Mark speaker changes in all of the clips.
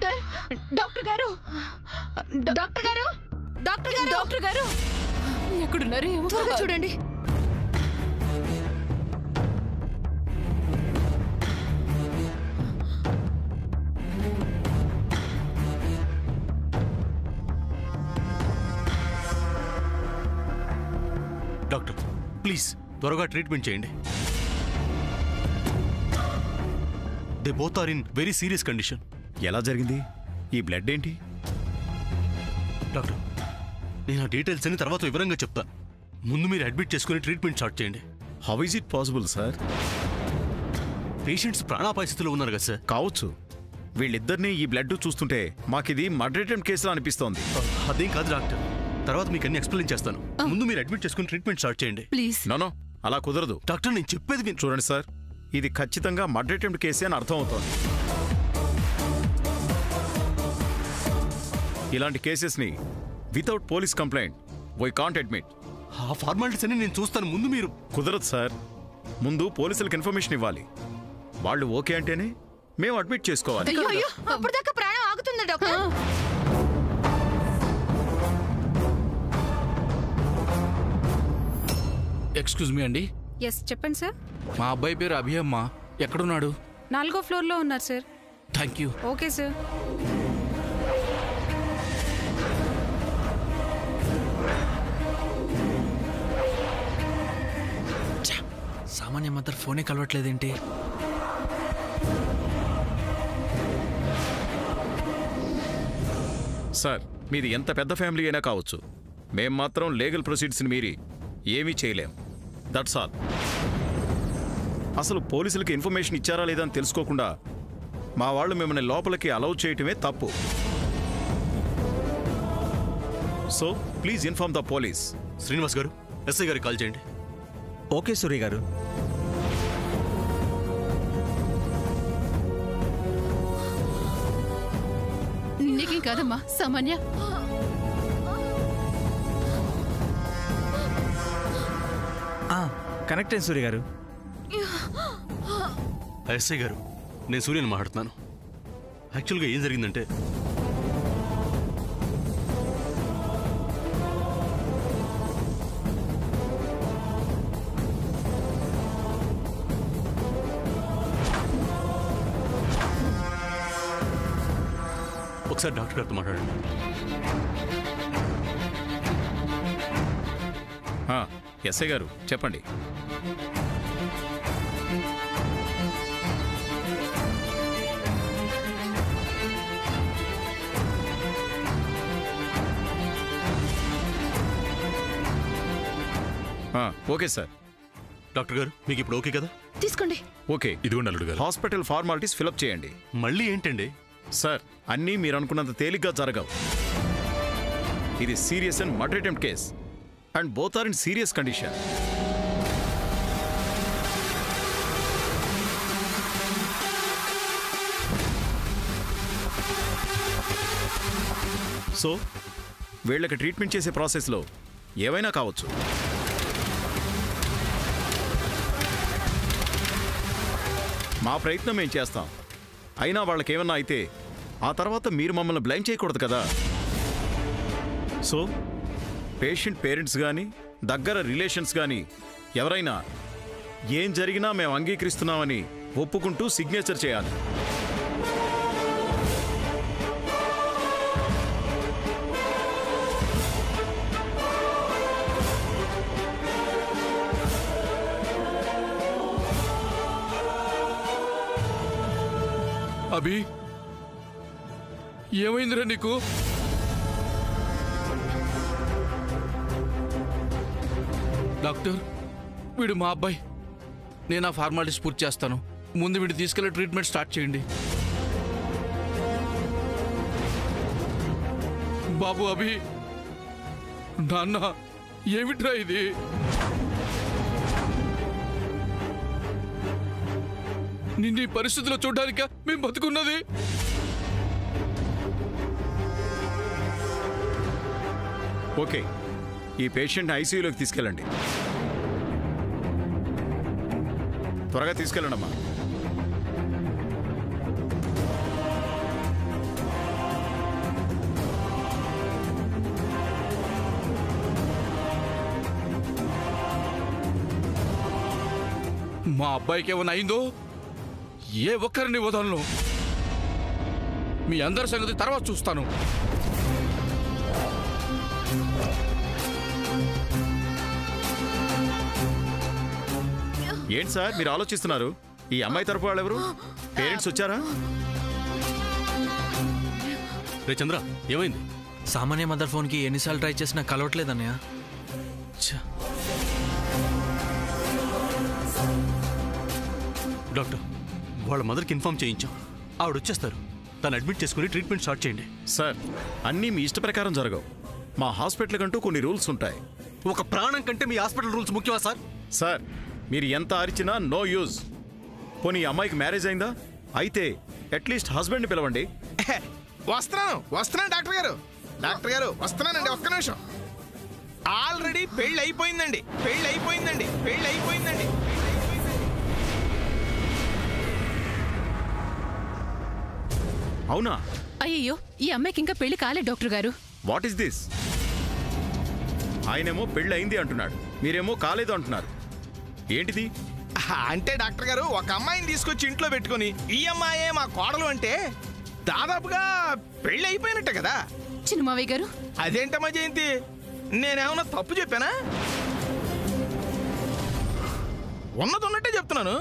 Speaker 1: Doctor doctor గారు doctor గారు doctor గారు డాక్టర్ గారు ఎక్కడున్నారు? త్వరగా చూడండి.
Speaker 2: డాక్టర్ ప్లీజ్ త్వరగా ట్రీట్మెంట్ చేయండి. They both are in very serious condition.
Speaker 3: ఎలా జరిగింది? ఈ బ్లడ్ ఏంటి?
Speaker 2: డాక్టర్ నేను ఆ డీటెయిల్స్ అని తర్వాత వివరంగా చెప్తాను. ముందు మీరు అడ్మిట్ చేసుకుని ట్రీట్మెంట్ స్టార్ట్ చేయండి.
Speaker 3: How is it possible sir?
Speaker 2: Patients ప్రాణాపాయ స్థితిలో ఉన్నారు కదా సార్.
Speaker 3: కావచ్చు. వీళ్ళిద్దరినీ ఈ బ్లడ్ చూస్తుంటే మాకిది మర్డర్ అటెంప్ట్ కేసులా అనిపిస్తోంది.
Speaker 2: అదేం కాదు డాక్టర్, తర్వాత మీకు అన్ని ఎక్స్ప్లెయిన్ చేస్తాను. ముందు మీరు అడ్మిట్ చేసుకుని ట్రీట్మెంట్ స్టార్ట్ చేయండి
Speaker 1: ప్లీజ్.
Speaker 3: నో అలా కుదరదు
Speaker 2: డాక్టర్. నేను చెప్పేది
Speaker 3: చూడండి సార్, ఇది ఖచ్చితంగా మర్డర్ అటెంప్ట్ కేసే అని అర్థం అవుతోంది. ఇలాంటి కేసెస్ని without police complaint we can't admit.
Speaker 2: ఆ ఫార్మాలిటీస్ అని నేను చూస్తాను. ముందు మీరు.
Speaker 3: కుదరదు సార్, ముందు పోలీసులకు ఇన్ఫర్మేషన్ ఇవ్వాలి. వాళ్ళు ఓకే అంటేనే మేము అడ్మిట్ చేసుకోవాలి.
Speaker 1: అప్పటిదాకా ప్రాణం ఆగుతుందా డాక్టర్?
Speaker 4: ఎక్స్క్యూజ్ మీ అండి.
Speaker 5: ఎస్ చెప్పండి సార్.
Speaker 4: మా అబ్బాయి పేరు అభియమ్మ. ఎక్కడున్నాడు?
Speaker 5: 4వ ఫ్లోర్లో ఉన్నారు sir.
Speaker 4: Thank you.
Speaker 5: Okay sir.
Speaker 4: సామాన్య మదర్ ఫోనే కలవట్లేదేంటి?
Speaker 3: సార్ మీది ఎంత పెద్ద ఫ్యామిలీ అయినా కావచ్చు, మేం మాత్రం లీగల్ ప్రొసీడ్స్ని మీరి ఏమీ చేయలేం. That's all. అసలు పోలీసులకి ఇన్ఫర్మేషన్ ఇచ్చారా లేదా అని తెలుసుకోకుండా మా వాళ్ళు మిమ్మల్ని లోపలికి అలౌ చేయటమే తప్పు. So please inform the police.
Speaker 2: Srinivas గారు ఎస్ఐ గారికి కాల్ చేయండి.
Speaker 6: ఓకే సూర్య గారు.
Speaker 1: నీకేం కాదమ్మా సామాన్య.
Speaker 6: కనెక్ట్ అయింది సూర్య గారు.
Speaker 2: ఎస్ఐ గారు నేను సూర్యని మాట్లాడుతున్నాను. యాక్చువల్గా ఏం జరిగిందంటే ఒకసారి డాక్టర్ గారితో మాట్లాడండి.
Speaker 3: ఎస్ఐ గారు చెప్పండి. Okay sir.
Speaker 2: డాక్టర్ గారు మీకు ఇప్పుడు ఓకే కదా?
Speaker 1: తీసుకోండి.
Speaker 3: ఓకే
Speaker 2: ఇదిగోండి అల్లుడు గారు.
Speaker 3: హాస్పిటల్ ఫార్మాలిటీస్ ఫిలప్ చేయండి.
Speaker 2: మళ్ళీ ఏంటండి?
Speaker 3: సార్ అన్నీ మీరు అనుకున్నంత తేలిగ్గా జరగవు. ఇది serious and murder attempt case and both are in serious condition. So వీళ్ళకి ట్రీట్మెంట్ చేసే ప్రాసెస్లో ఏవైనా కావచ్చు. మా ప్రయత్నం మేము చేస్తాం. అయినా వాళ్ళకేమన్నా అయితే ఆ తర్వాత మీరు మమ్మల్ని బ్లైమ్ చేయకూడదు కదా. సో పేషెంట్ పేరెంట్స్ కానీ దగ్గర రిలేషన్స్ కానీ ఎవరైనా ఏం జరిగినా మేము అంగీకరిస్తున్నామని ఒప్పుకుంటూ సిగ్నేచర్ చేయాలి.
Speaker 4: అభి ఏమైందిరా నీకు? డాక్టర్ వీడు మా అబ్బాయి. నేను ఆ ఫార్మాలిటీస్ పూర్తి చేస్తాను. ముందు వీడు తీసుకెళ్లి ట్రీట్మెంట్ స్టార్ట్ చేయండి. బాబు అభి, నాన్న ఏమిట్రా ఇది? నిన్ను ఈ పరిస్థితిలో చూడడానిక మేము బతుకున్నది?
Speaker 3: ఓకే, ఈ పేషెంట్ ఐసీయూలోకి తీసుకెళ్ళండి. త్వరగా తీసుకెళ్ళండమ్మా.
Speaker 4: మా అబ్బాయికి ఏమైనా అయిందో ఏ ఒక్కరిని వదలను. మీ అందరి సంగతి తర్వాత చూస్తాను.
Speaker 3: ఏంటి సార్ మీరు ఆలోచిస్తున్నారు? ఈ అమ్మాయి తరపు వాళ్ళు ఎవరు? పేరెంట్స్ వచ్చారా?
Speaker 2: రే చంద్ర, ఏమైంది?
Speaker 6: సామాన్య మదర్ ఫోన్కి ఎన్నిసార్లు ట్రై చేసినా కలవట్లేదన్నయ్య.
Speaker 2: డాక్టర్, వాళ్ళ మదర్కి ఇన్ఫార్మ్ చేయించాం. ఆవిడ వచ్చేస్తారు. తను అడ్మిట్ చేసుకుని ట్రీట్మెంట్ స్టార్ట్ చేయండి.
Speaker 3: సార్ అన్నీ మీ ఇష్ట ప్రకారం జరగవు. మా హాస్పిటల్ కంటూ కొన్ని రూల్స్ ఉంటాయి.
Speaker 2: ఒక ప్రాణం కంటే మీ హాస్పిటల్ రూల్స్ ముఖ్యమా సార్?
Speaker 3: సార్ మీరు ఎంత అరిచినా నో యూజ్. పోనీ ఈ అమ్మాయికి మ్యారేజ్ అయిందా? అయితే అట్లీస్ట్ హస్బెండ్ని పిలవండి.
Speaker 7: వస్తున్నాను డాక్టర్ గారు. డాక్టర్ గారు వస్తున్నానండి, ఒక్క నిమిషం. ఆల్రెడీ పెళ్ళి అయిపోయిందండి.
Speaker 3: అవునా?
Speaker 1: అయ్యో, ఈ అమ్మాయికి ఇంకా పెళ్లి కాలే డాక్టర్ గారు.
Speaker 3: What is this? ఆయనేమో పెళ్ళి అయింది అంటున్నాడు, మీరేమో కాలేదు అంటున్నారు. ఏంటిది?
Speaker 7: అంటే డాక్టర్ గారు, ఒక అమ్మాయిని తీసుకొచ్చి ఇంట్లో పెట్టుకుని ఈ అమ్మాయే మా కోడలు అంటే దాదాపుగా పెళ్ళి అయిపోయినట్టే కదా.
Speaker 1: చిన్నమావయ్య గారు,
Speaker 7: అదేంటమ్మా జయంతి, నేనేమన్నా తప్పు చెప్పానా? ఉన్నట్టే చెప్తున్నాను.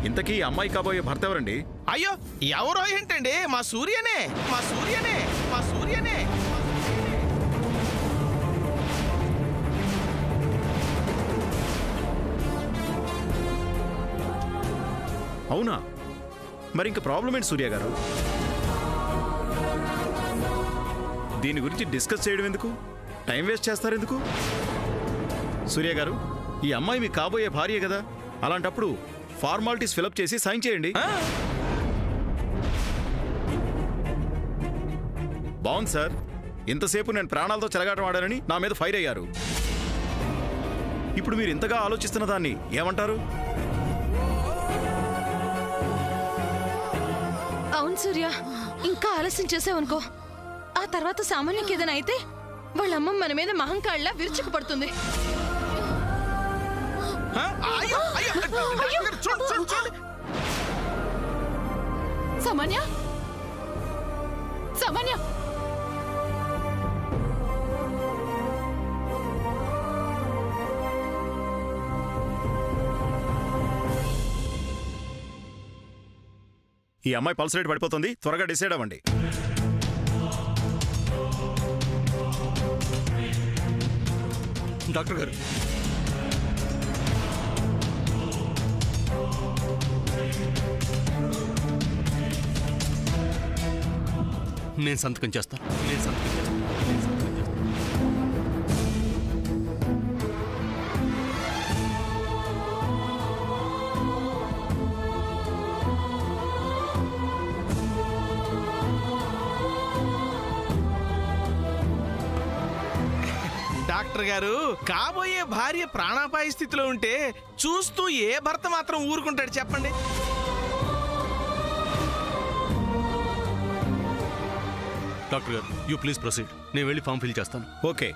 Speaker 3: ఇంతకీ ఈ అమ్మాయి కాబోయే భర్త ఎవరండి?
Speaker 7: అయ్యో, ఎవరో ఏంటండి, మా సూర్యనే.
Speaker 3: అవునా? మరి ఇంక ప్రాబ్లం ఏంటి సూర్య గారు? దీని గురించి డిస్కస్ చేయడం ఎందుకు? టైం వేస్ట్ చేస్తారు ఎందుకు? సూర్య గారు, ఈ అమ్మాయి మీకు కాబోయే భార్య కదా, అలాంటప్పుడు ఫార్మాలిటీస్ ఫిలప్ చేసి సైన్ చేయండి. బాగుంది సార్. ఇంతసేపు నేను ప్రాణాలతో చెలగాటం ఆడానని నా మీద ఫైర్ అయ్యారు. ఇప్పుడు మీరు ఇంతగా ఆలోచిస్తున్న దాన్ని ఏమంటారు?
Speaker 1: అవును సూర్య, ఇంకా ఆలస్యం చేసావనుకో, ఆ తర్వాత సామాన్యకి ఏదైనా అయితే వాళ్ళమ్మ మన మీద మహంకాళ్ళ విరుచుకు పడుతుంది. సామాన్య,
Speaker 3: ఈ అమ్మాయి పల్స్ రేట్ పడిపోతుంది, త్వరగా డిసైడ్ అవ్వండి.
Speaker 2: డాక్టర్ గారు, నేను సంతకం చేస్తాను.
Speaker 7: డాక్టర్ గారు, కాబోయే భార్య ప్రాణాపాయ స్థితిలో ఉంటే చూస్తూ ఏ భర్త మాత్రం ఊరుకుంటాడు చెప్పండి?
Speaker 2: డాక్టర్ గారు, యూ ప్లీజ్ ప్రొసీడ్. నేను వెళ్ళి ఫామ్ ఫిల్ చేస్తాను.
Speaker 3: ఓకే.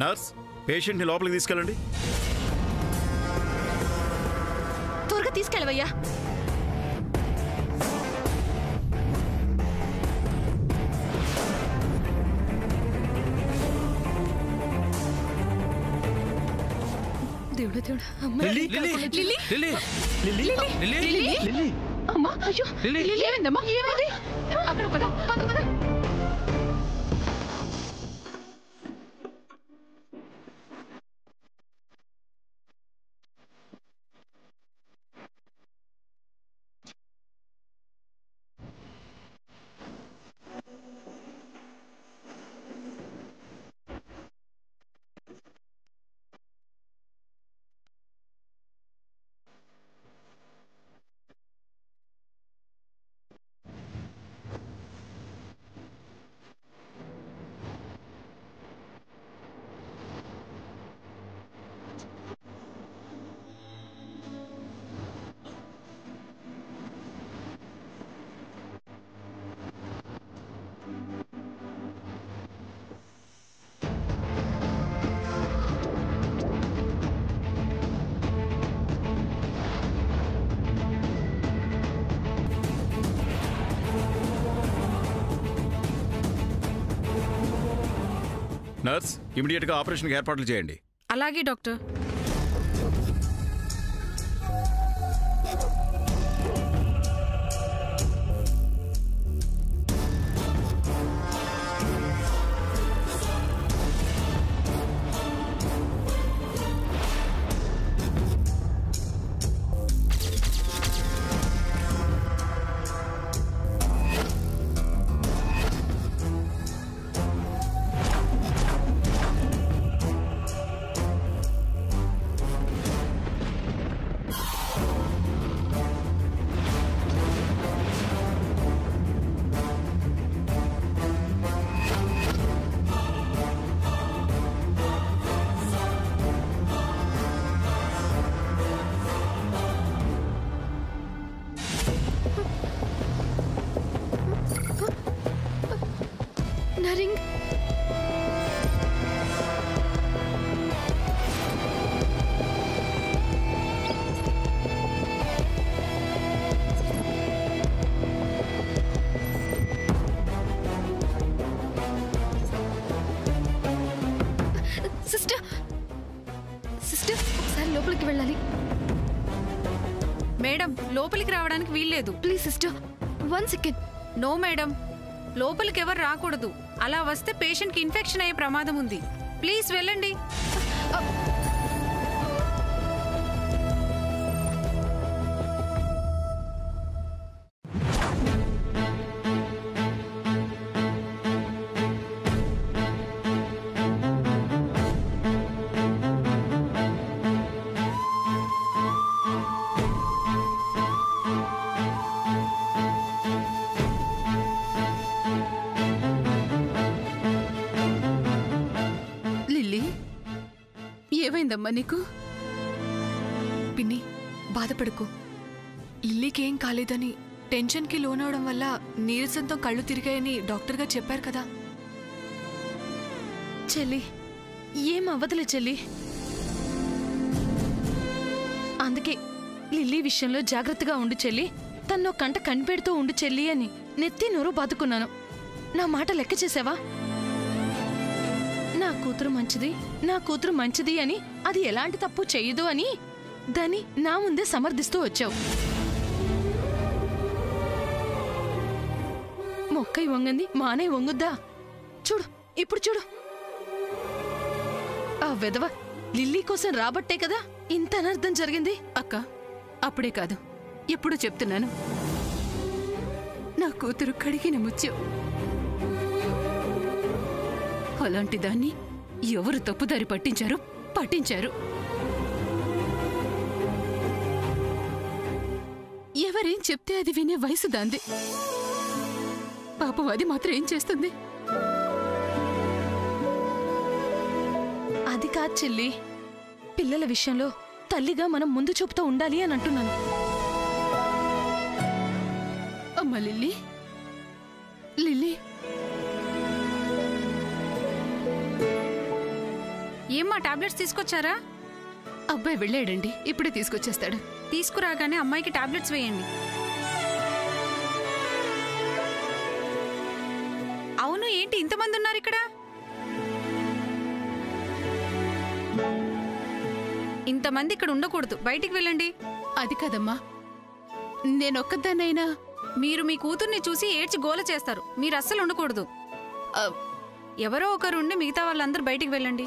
Speaker 3: నర్స్, పేషెంట్ని లోపలికి తీసుకెళ్ళండి.
Speaker 1: త్వరగా తీసుకెళ్ళవయ్యా. దేవుడా దేవుడా, అమ్మా, అయ్యో, ఏమైందమ్మా? ఏమైంది? అక్కడ పద.
Speaker 3: నర్స్, ఇమీడియట్గా ఆపరేషన్కి ఏర్పాట్లు చేయండి.
Speaker 5: అలాగే డాక్టర్.
Speaker 1: నరింగ్, సిస్టర్ సిస్టర్ ఒకసారి లోపలికి వెళ్ళాలి.
Speaker 5: మేడం, లోపలికి రావడానికి వీల్లేదు.
Speaker 1: Please sister, 1 second.
Speaker 5: No madam, లోపలికి ఎవరు రాకూడదు. అలా వస్తే పేషెంట్కి ఇన్ఫెక్షన్ అయ్యే ప్రమాదం ఉంది. ప్లీజ్ వెళ్ళండి.
Speaker 8: ఏమైందమ్మా నీకు?
Speaker 1: పిన్ని, బాధపడుకో. లిల్లీకేం కాలేదని టెన్షన్కి లోనవడం వల్ల నీరసంతో కళ్ళు తిరిగాయని డాక్టర్ గారు చెప్పారు కదా. చెల్లి, ఏం అవ్వదులే చెల్లి. అందుకే లిల్లీ విషయంలో జాగ్రత్తగా ఉండు చెల్లి, తన్నో కంట కనిపెడుతూ ఉండు చెల్లి అని నెత్తి నోరు బాదుకున్నాను. నా మాట లెక్క చేసావా? నా కూతురు మంచిది అని, అది ఎలాంటి తప్పు చెయ్యదు అని దాన్ని నా ముందే సమర్థిస్తూ వచ్చావు. మొక్కై వంగంది మానే వంగుద్దా? చూడు, ఇప్పుడు చూడు. ఆ వెధవ లిల్లీ కోసం రాబట్టే కదా ఇంత అనర్థం జరిగింది.
Speaker 8: అక్క, అప్పుడే కాదు, ఎప్పుడు చెప్తున్నాను, నా కూతురు కడిగిన ముత్యం. అలాంటి దాన్ని ఎవరు తప్పుదారి పట్టించారు. ఎవరేం చెప్తే అది వినే వయసు దాంది. పాపం అది మాత్రం ఏం చేస్తుంది?
Speaker 1: అది కాదు చెల్లి, పిల్లల విషయంలో తల్లిగా మనం ముందు చూపుతూ ఉండాలి అని అంటున్నాను.
Speaker 8: అమ్మ లిల్లీ,
Speaker 5: ఏమ్మా, టాబ్లెట్స్ తీసుకొచ్చారా?
Speaker 8: అబ్బాయి వెళ్ళాడండి, ఇప్పుడే తీసుకొచ్చేస్తాడు.
Speaker 5: తీసుకురాగానే అమ్మాయికి టాబ్లెట్స్ వేయండి. అవును, ఏంటి ఇంతమంది ఉన్నారు ఇక్కడ? ఇంతమంది ఇక్కడ ఉండకూడదు, బయటికి వెళ్ళండి.
Speaker 8: అది కాదమ్మా, నేనొక్కదాన్నైనా.
Speaker 5: మీరు మీ కూతుర్ని చూసి ఏడ్చి గోల చేస్తారు. మీరు అస్సలు ఉండకూడదు. ఎవరో ఒకరు ఉండి మిగతా వాళ్ళందరూ బయటికి వెళ్ళండి.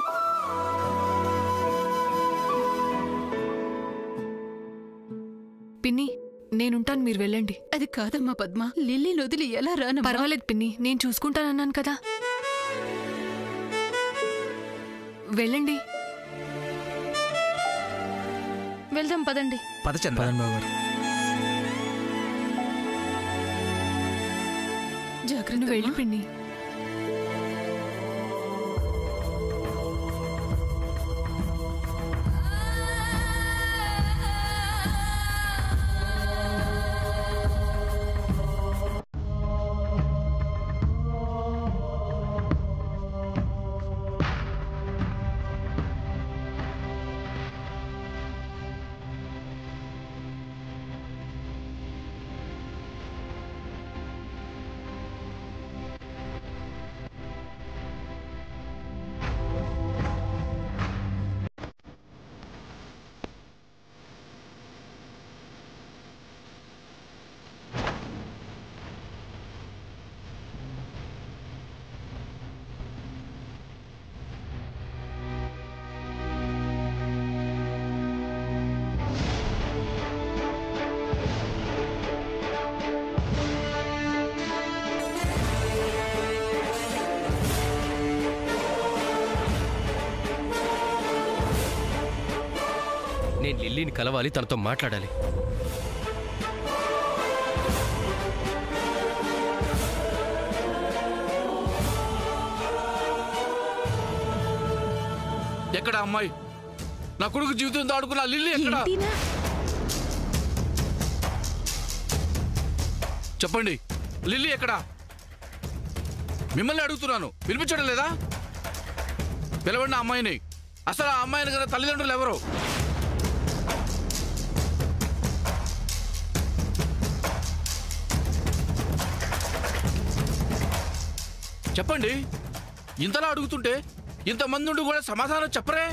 Speaker 1: పిన్ని, నేనుంటాను, మీరు వెళ్ళండి.
Speaker 8: అది కాదమ్మా పద్మ, లిల్లీని వదిలి ఎలా రాను?
Speaker 1: పర్వాలేదు పిన్ని, నేను చూసుకుంటానన్నాను కదా. వెళ్ళండి, వెళ్దాం పదండి.
Speaker 6: పదండి బావగారు.
Speaker 8: జాగ్రత్త,
Speaker 1: వెళ్ళి పిన్ని.
Speaker 9: నేను లిల్లీని కలవాలి, తనతో మాట్లాడాలి.
Speaker 4: ఎక్కడ అమ్మాయి? నా కొడుకు జీవితంతో ఆడుకున్న లిల్లీ ఎక్కడ? చెప్పండి, లిల్లీ ఎక్కడ? మిమ్మల్ని అడుగుతున్నాను, వినిపించడం లేదా? పిలవండి అమ్మాయిని. అసలు ఆ అమ్మాయిని కదా తల్లిదండ్రులు ఎవరు? చెప్పండి. ఇంతలా అడుగుతుంటే ఇంతమంది ఉండి కూడా సమాధానం చెప్పరే?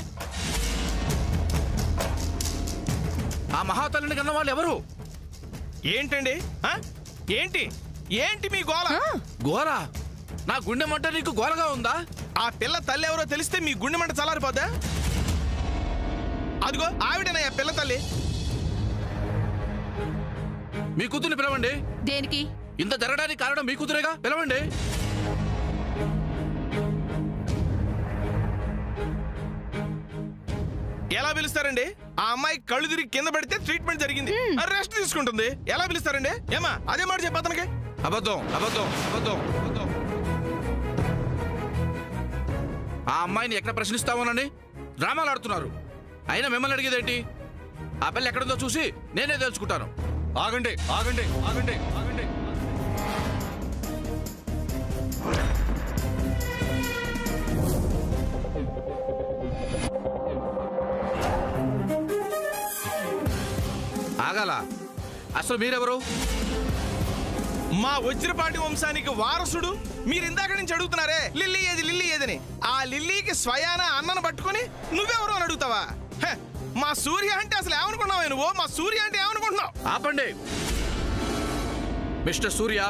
Speaker 4: ఆ మహాతల్లిని కన్న వాళ్ళు ఎవరు?
Speaker 7: ఏంటండి? ఏంటి ఏంటి మీ గోల?
Speaker 4: గోల? నా గుండె మంట నీకు గోలగా ఉందా?
Speaker 7: ఆ పిల్ల తల్లి ఎవరో తెలిస్తే మీ గుండె మంట చల్లారిపోద్దా? అదిగో ఆవిడేనా పిల్ల తల్లి.
Speaker 4: మీ కూతుర్ని పిలవండి.
Speaker 8: దేనికి?
Speaker 4: ఇంత జరగడానికి కారణం మీ కూతురేగా, పిలవండి.
Speaker 7: ఎలా పిలుస్తారండి? ఆ అమ్మాయి కళ్ళు తిరిగి కింద పడితే ట్రీట్మెంట్ జరిగింది, రెస్ట్ తీసుకుంటుంది. ఎలా పిలుస్తారండి? ఏమా అదే మాట చెప్పు అతనికి.
Speaker 4: అబద్ధం, అబద్ధం, అబద్ధం, అబద్ధం. ఆ అమ్మాయిని ఎక్కడ ప్రశ్నిస్తామోనని డ్రామాలు ఆడుతున్నారు. అయినా మిమ్మల్ని అడిగేదేంటి? ఆ పిల్ల ఎక్కడుందో చూసి నేనే తెలుసుకుంటాను.
Speaker 2: ఆగండి, ఆగండి, ఆగండి, ఆగండి.
Speaker 4: ఆగాల? అసలు మీరెవరు?
Speaker 7: మా వజ్రపాటి వంశానికి వారసుడు. మీరు ఇందాక నుంచి అడుగుతున్నారే లిల్లీ ఏది, లిల్లీ ఏదని. ఆ లిల్లీకి స్వయాన అన్నను పట్టుకొని నువ్వెవరు అని అడుగుతావా? మా సూర్య అంటే అసలు ఏమనుకున్నావు నువ్వు? మా సూర్య అంటే ఏమనుకుంటున్నావు?
Speaker 4: ఆపండి. మిస్టర్ సూర్య,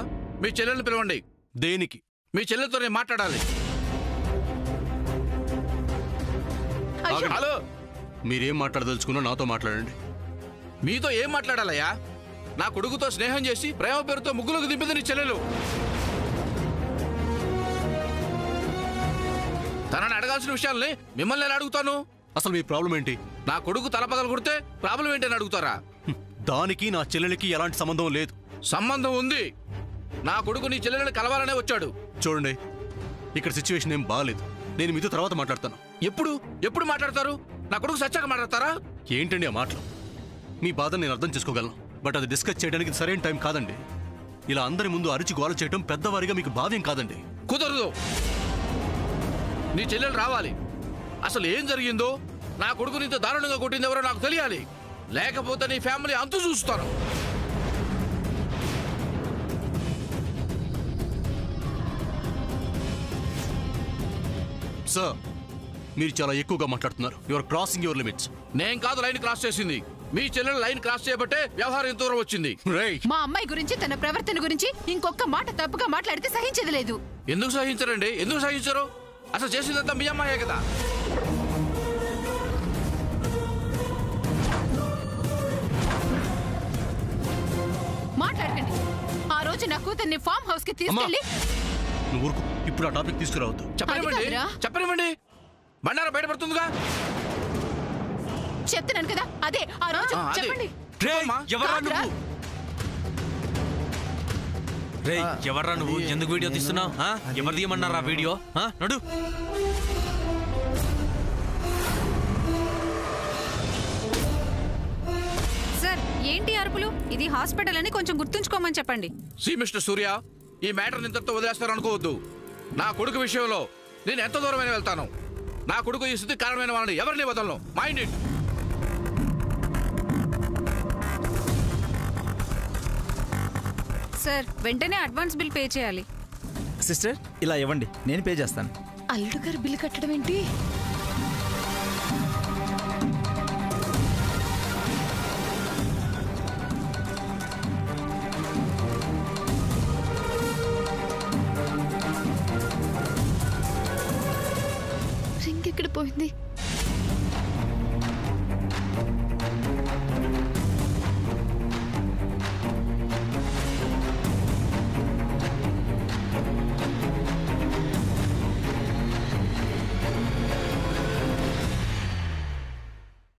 Speaker 4: మీ చెల్లెల్ని పిలవండి.
Speaker 2: దేనికి?
Speaker 4: మీ చెల్లెలతో నేను మాట్లాడాలి.
Speaker 7: హలో,
Speaker 2: మీరేం మాట్లాడదలుచుకున్నా నాతో మాట్లాడండి.
Speaker 4: మీతో ఏం మాట్లాడాలయ్యా? నా కొడుకుతో స్నేహం చేసి ప్రేమ పేరుతో ముగ్గులకు దింపింది నీ చెల్లెలు. తనని అడగాల్సిన విషయాల్ని మిమ్మల్ని ఎలా అడుగుతాను?
Speaker 2: అసలు మీ ప్రాబ్లం ఏంటి?
Speaker 4: నా కొడుకు తలపగలు కొడితే ప్రాబ్లం ఏంటని అడుగుతారా?
Speaker 2: దానికి నా చెల్లెలికి ఎలాంటి సంబంధం లేదు.
Speaker 4: సంబంధం ఉంది. నా కొడుకు నీ చెల్లెల్ని కలవాలనే వచ్చాడు.
Speaker 2: చూడండి, ఇక్కడ సిచ్యువేషన్ ఏం బాగాలేదు. నేను మీతో తర్వాత మాట్లాడతాను.
Speaker 4: ఎప్పుడు మాట్లాడతారు? నా కొడుకు సచ్చాక మాట్లాడతారా?
Speaker 2: ఏంటండి ఆ మాటలు? మీ బాధ నేను అర్థం చేసుకోగలను, బట్ అది డిస్కస్ చేయడానికి ఇది సరైన టైం కాదండి. ఇలా అందరి ముందు అరిచి గోల చేయడం పెద్దవారిగా మీకు భావ్యం కాదండి.
Speaker 4: కుదరదు. నీ చెల్లెలు రావాలి. అసలు ఏం జరిగిందో, నా కొడుకు నీతో దారుణంగా కొట్టింది ఎవరో నాకు తెలియాలి. లేకపోతే నీ ఫ్యామిలీ అంతు చూస్తాను.
Speaker 2: సార్, మీరు చాలా ఎక్కువగా మాట్లాడుతున్నారు. Your crossing your limits.
Speaker 4: నేను కాదు లైన్ క్రాస్ చేసింది. మీ చెల్లెలు లైన్ క్రాస్ చేయబట్టే వ్యవహారం ఎంత దూరం వచ్చింది.
Speaker 8: మా అమ్మాయి గురించి, తన ప్రవర్తన గురించి ఇంకొక మాట తప్పుగా మాట్లాడితే సహించేది లేదు.
Speaker 4: ఎందుకు సహించరండి? ఎందుకు సహించరు? అసలు చేసిందంతా మీ అమ్మాయే కదా.
Speaker 8: మాట్లాడకండి. ఆ రోజు నా కూతుర్ని ఫామ్ హౌస్ కి తీసుకెళ్ళి.
Speaker 2: నువ్వు ఊరుకో. ఇప్పుడు ఆ టాపిక్ తీసుకురావద్దు.
Speaker 4: చెప్పనివ్వండి. బండారా బయటపడుతుందిగా.
Speaker 8: చెప్తున్నాను కదా, అదే ఆ రోజు. చెప్పండి.
Speaker 6: ఎవర్రా నువ్వు? ఎందుకు వీడియో తీస్తున్నావు? ఎవరు తీయమన్నారా వీడియో? నడు.
Speaker 5: సార్, ఏంటి అరుపులు? ఇది హాస్పిటల్ అని కొంచెం గుర్తుంచుకోమని చెప్పండి.
Speaker 4: సి మిస్టర్ సూర్య, ఈ మ్యాటర్ ఇంతతో వదిలేస్తారు అనుకోవద్దు. నా కొడుకు విషయంలో నేను ఎంత దూరమైన వెళ్తాను. నా కొడుకు ఈ స్థితికి కారణమైన వాళ్ళని ఎవరిని వదలను. Mind it.
Speaker 5: సార్, వెంటనే అడ్వాన్స్ బిల్ పే చేయాలి.
Speaker 10: సిస్టర్, ఇలా ఇవ్వండి, నేను పే చేస్తాను.
Speaker 1: అల్లుడు గారు బిల్లు కట్టడం ఏంటి? రింగ్ ఎక్కడ పోయింది?